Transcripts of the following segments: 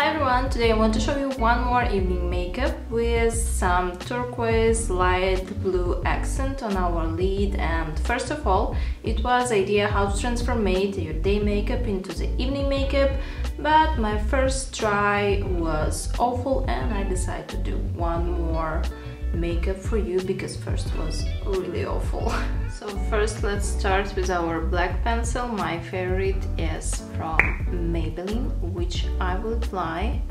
Hi everyone, today I want to show you one more evening makeup with some turquoise light blue accent on our lid. And first of all, it was idea how to transform your day makeup into the evening makeup, but my first try was awful and I decided to do one more makeup for you because first was really awful. So first let's start with our black pencil. My favorite is from Maybelline, which I will apply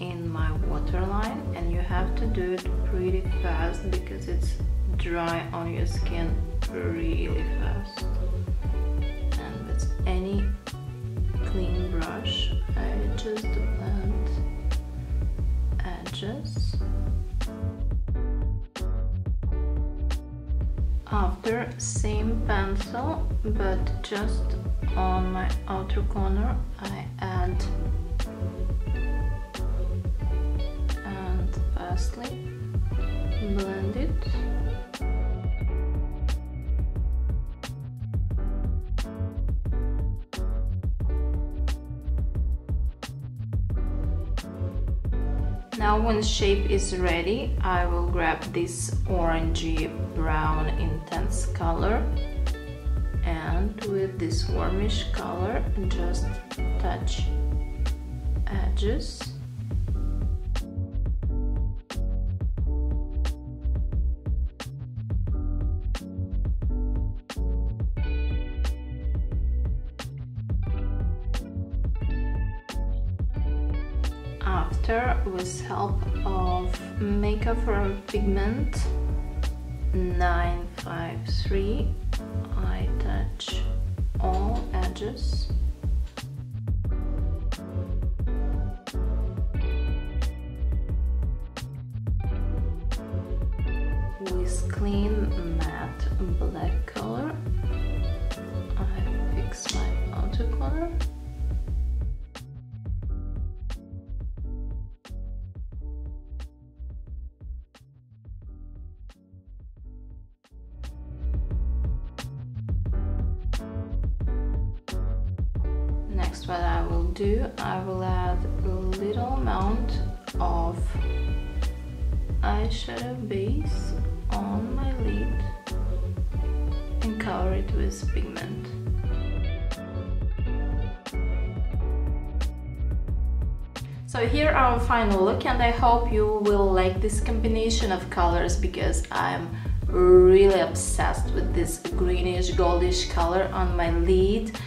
in my waterline, and you have to do it pretty fast because it's dry on your skin really fast. And with any clean brush I just blend edges. After, same pencil, but just on my outer corner I add and fastly blend it. Now when the shape is ready, I will grab this orangey brown intense color and with this warmish color just touch edges. After, with help of Makeup from Pigment 953, I touch all edges. With clean matte black color, I fix my outer corner. Next, what I will do, I will add a little amount of eyeshadow base on my lid and cover it with pigment. So here our final look, and I hope you will like this combination of colors because I'm really obsessed with this greenish goldish color on my lid.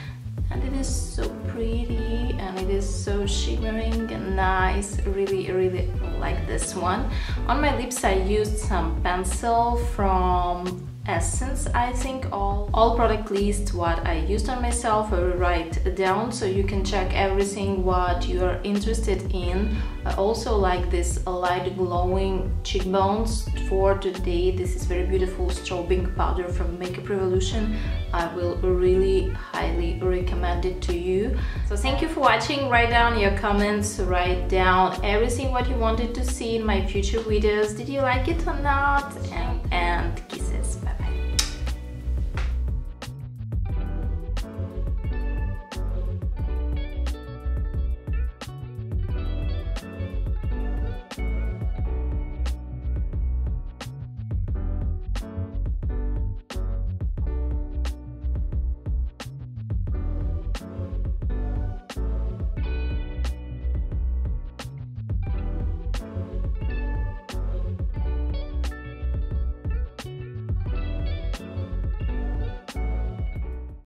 And it is so pretty and it is so shimmering and nice. Really like this one. On my lips I used some pencil from Essence. I think all product list what I used on myself I will write down so you can check everything what you are interested in. I also like this light glowing cheekbones for today. This is very beautiful strobing powder from Makeup Revolution. I will really highly recommend it to you. So thank you for watching. Write down your comments, write down everything what you wanted to see in my future videos. Did you like it or not? And